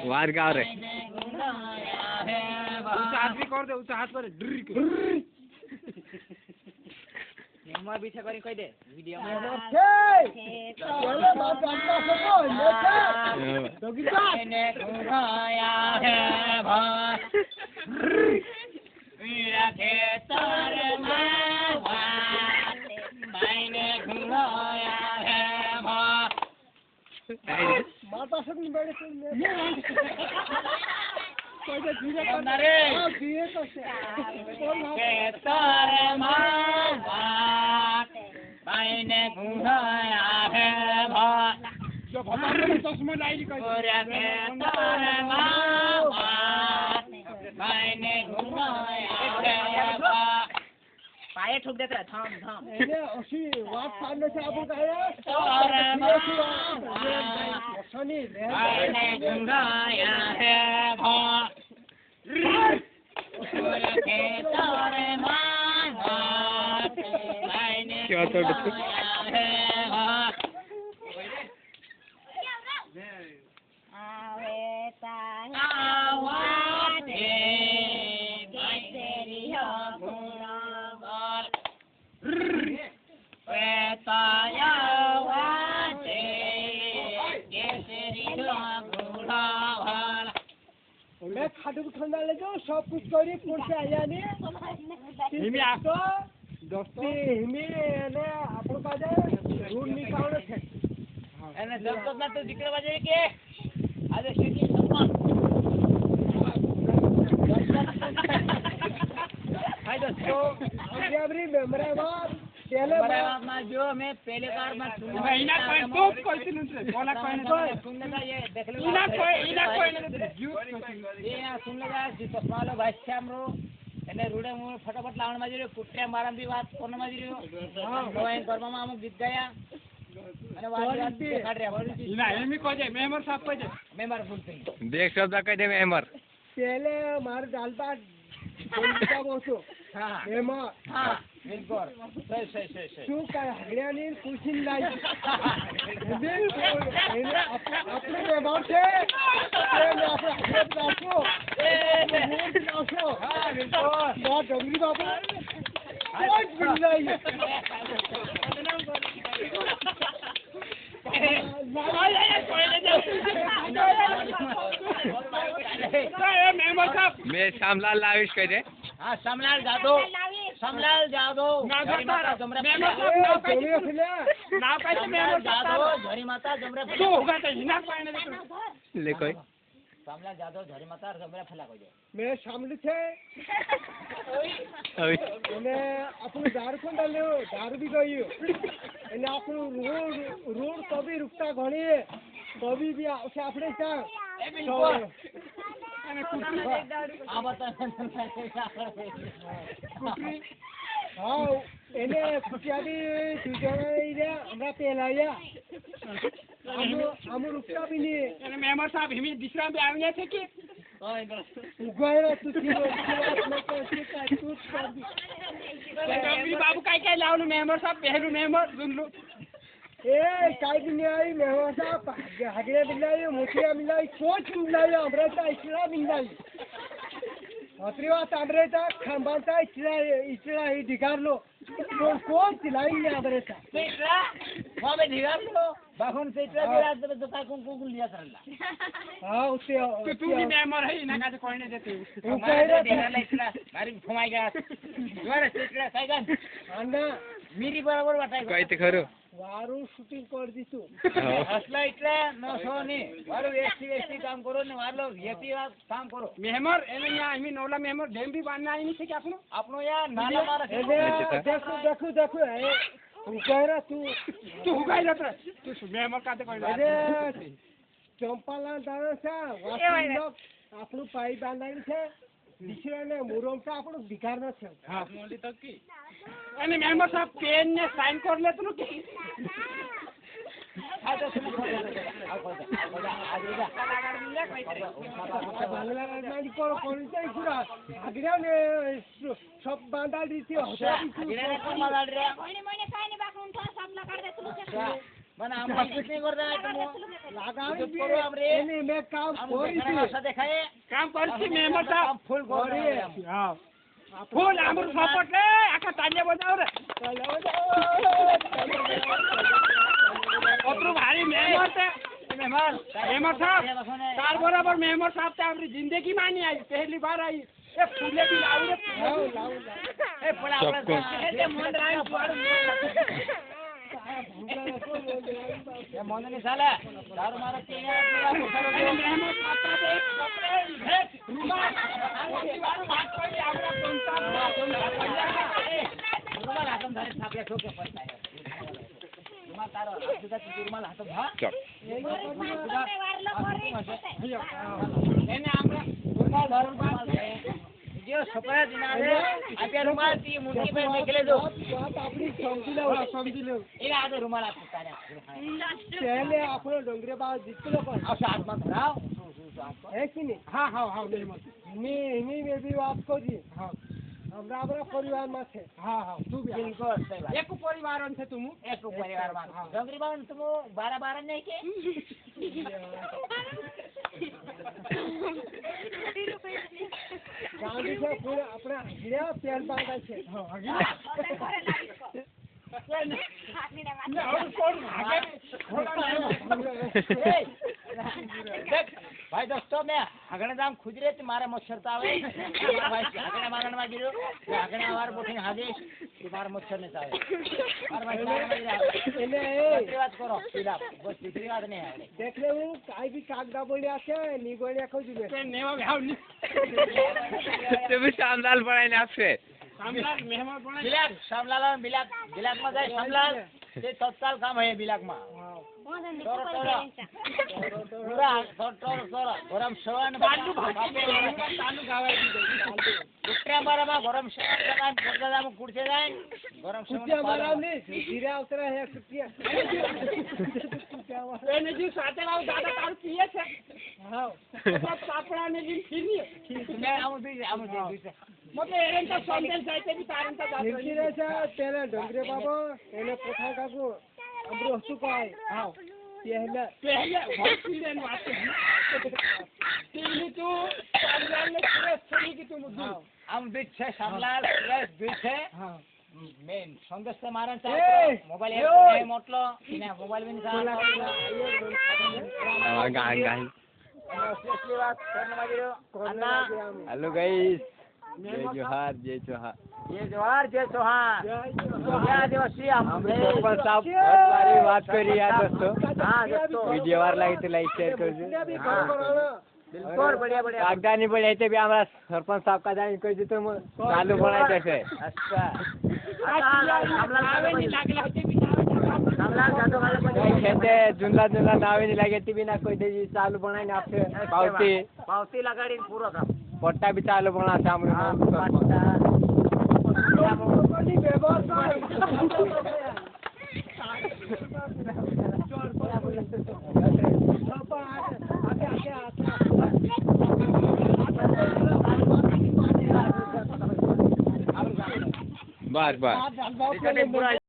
वार गाव रे हाथ भी कर दे ऊंचा हाथ पर मैं पीछे करी कह दे वीडियो में ने घुराया है भात मेरा खेतर में मैंने घुराया है भात माता सब नहीं बैठे कोई तो धीरे करना रे धीरे तो से खेतर में मैंने घुराया है भात जो भगवान ने चश्मा लाई कर खेतर में मैंने घुराया है भात पाए ठोक देता है थाम थाम ये ओसी वाट सामने से आपको कहे सनी मैंने घुराया है भात क्या तो मैं खाटू को ठंडा ले जाओ सब कुछ करी पूछ से आया ने हिमी आसो दोस्ती हिमी ने आपको बाजे रूट निकाल छे एने जब तक ना तो दिक्कत बाजे के आज सीधी सम्मान हाय दोस्तों अभी मेमरे बात पहले बार में जो मैं पहले बार में सुना इना कोई तो कोई नहीं बोला कोई नहीं सुनने का ये देख लो इना कोई नहीं ये सुन लगा जी चश्मा लो भाई श्याम रो એને રૂડે હું ફટાફટ લાવણ માં જર્યો કુટ્યા મારા બી વાત કોણ માં જર્યો ડ્રોઈંગ કરવા માં અમુક ગીત ગાયા અને વાત દેખાડ રહ્યા ઇના એમી કહે છે મેમર સાહેબ કહે છે મેમર બોલતે देख शब्द कह दे मेमर पहले मार डालता बोलता बोसो हां मेमर हां बिल्कुल सही सही सही सही तू काय हगड्यानी कुशिन लाई अपने मेमर से मैं अपने हगड्यात आसो आसो हां बिल्कुल बहुत डंगरी बाबू बहुत बिल्लाई मैं श्यामलाल लाविश कह दे हाँ श्यामलाल जादव श्यामलाल जादव झरी माता जमरे नाव कैसे मेमर जादव झरी माता जमरे तो होगा तो हिना पाने ले कोई श्यामलाल जादव झरी माता जमरे फला को जाए मैं शामिल छे અને આપણું દારૂ કોણ ડાલ્યો દારૂ બી ગયો અને આપણું રોડ તો બી રૂકતા ઘણી તો બી આવશે આપણે ત્યાં હા એને ખુશિયારી હમણાં પહેલાયા આમ રૂકતા બી નહીં અને મેમર સાહેબ હિમી દીસરા બી આવ્યા છે કે ઉગાયરા તું बाबू काय काय लावलं मेमर साहब पहलू मेमर सुनलो ए काय भी नहीं आई मेमर साहब हगड़े मिलाई मुठिया मिलाई सोच मिलाई अमृता इचड़ा मिलाई अत्रिवा अमृता खंबाता इचड़ा ही दिगार लो कौन चिल्लाएंगे अमृता इचड़ा वहाँ पे दिगार लो बाखुन से इचड़ा दिगार तो काय कौन लिया करला हाँ उससे तो तू भी मेमर है ना का कोई नहीं देते वो कह रहा दिगार ला इचड़ा गाड़ी घुमाएगा द्वारा से इचड़ा साइगन अन्ना मेरी बराबर बताई कोई तो करो वारू शूटिंग कर दीसु असला इचड़ा न सोनी वारू एसटी काम करो ने वालो येती काम करो मेमर एने या आमी नौला मेमर डेम भी बांधना आई नहीं छे कि आपनो या नाला मारा देखो तू कह रहा तू हुगाई रहा तू मेमर काते कोई अरे चंपाला दादा सा वासु આપણું પાઈ બાંધાઈ છે દીકરાને મુરમતા આપણું વિકાર ન છે હા મોલી તક કી અને મેમ્બર સાહેબ પેન ને સાઈન કર લે તું કે આ તો સુને ખોલ દે આ ખોલ દે આ દે বাংলা রাজনীতি করো কোনটাই পুরা আগিরা নে সব বাঁধা দিছি হতা দিছি ગિરાને કોણ માલાડ રે કોઈને મને કાઈ નહીં બાકું તો સાપલા કાઢ દે તું મને આમ કિતને કરતા હે તું লাগাই করো আমরে এনে মে কাম করিছি সাথে খায় કામ કરছি મેમર સાહેબ ফুল করে হ্যাঁ ફૂલ આમર સપોર્ટ રે આખા તાલિયા બજાવ રે કતરું ભારી મેમર છે મેમર સાહેબ તાર બરાબર મેમર સાહેબ તે આપણી જિંદગીમાં નહીં આવી પહેલી વાર આવી એ ફૂલે બી લાવું રે એ પણ આપણે એટલે મન રાય પાડું એ મોને ની સાલે તારો મારો કેયા પૂછારો દે મેમર સાહેબ તે એક કપડે ભેટ રૂમાલ આખી વાર વાત કરી આપણા રૂમાલ હાથમ ધારે થાપ્યા ઠોકે પડતા રૂમાલ તારો આજુદા રૂમાલ હાથમ હા વારલો કરે એને આપણે રૂમાલ રૂમાલ જે સપરા દિનારે આપ્યા રૂમાલ તી મુઠી પર મેકલે દો વાત આપણી સમજી લો એ આ તો રૂમાલ આપો તારે પહેલે આપણો ડોંગરે બાદ જીતલો પણ આ હાથમાં ધરાવ હે કે નહીં હા હા હા મેમર એની મે બી વાત કરી હા আমরা આપણા પરિવારમાં છે હા હા તું બી બિલકુલ સહી વાત એક પરિવાર છે તું એક પરિવારમાં ડોંગરી બાવન તું 12 નહીં કે ગાંધી છે પૂરા આપણા ગિરા પેર બાંધા છે ભાઈ દોસ્તો મેં આગળ જામ ખુજરે તે મારા મચ્છર તાવે ભાઈ આગળ માંગણમાં ગયો આગળ વાર બોઠીને હાદેશ તે મારા મચ્છર ને તાવે મારા ભાઈ એને વાત કરો સીધા બસ દીકરી વાત નહીં આવે দেখলে ও কাই বি কাগদা বলে আছে নিগড়িয়া কই দিবে નેવા ભાવ ની તમે શામલાલ પડાઈને આપશે સામલાલ મહેમાન પણ બિલાક શામલાલ બિલાકમાં જાય શામલાલ તે તત્કાલ કામ હે બિલાકમાં મોદન ની તોરો કોલ પૂરા તોરો ગરમ સવન તાલુ તાલુ ગાવાઈ દીધો ઉતરા બારામાં ગરમ સવન પ્રકાર પોતામાં કુડસે જાય ગરમ કુટિયા સવન મારાની ગિરા ઉતરા હે કુટિયા એને જે સાથે આવ દાદા તારું પીએ છે હા સાપડા ને લીન ફીરી મે આમ બી મોટે એરન તો સંદેલ જાય તે બી તારન તો જાતો નિર્ગિરે છે તેલે ડોંગરે બાબો એને પોઠા કાકુ અમરો હસુ કાય હા પહેલે પહેલે હોસ્પિટલ ની વાત તીની તું સામલાલ ને પ્રેસ થઈ ગઈ તું મુદ્દુ આમ બીજ છે શામલાલ પ્લસ બીજ છે હા મેન સંદેશ તો મારા એ! મોબાઈલ એ મોટલો ને મોબાઈલ બી ગાય ગાય સ્પેશિયલી વાત કરવા માંગ્યો અન્ના હેલો ગાઈસ જય જોહાર જય જોહાર ये जोहार जय चौहान जय आदिवासी हम સરપંચ સાહેબ बहुत सारी વાત કરી યાર દોસ્તો हाँ दोस्तों વિડિયો વાર લાગી તો લાઈક શેર કરજો बिल्कुल बढ़िया बढ़िया કાગદાની પણ అయితే બી અમારા સરપંચ સાહેબ કાગદાની કહી દીધું ચાલુ બનાવી દેશે अच्छा આવે ની લાગલા હતી બી हमला जादू वाले को ખેતે જુંદા જુંદા નાવે ની લાગે તે બી ના કોઈ દેજી ચાલુ બનાવીને આપશે પાવતી पावती लगाड़ी पूरा काम પટ્ટા બી ચાલુ બનાવશે हाँ, અમારું पट्टा કોની વ્યવસ્થા બસ બસ टिकट पूरा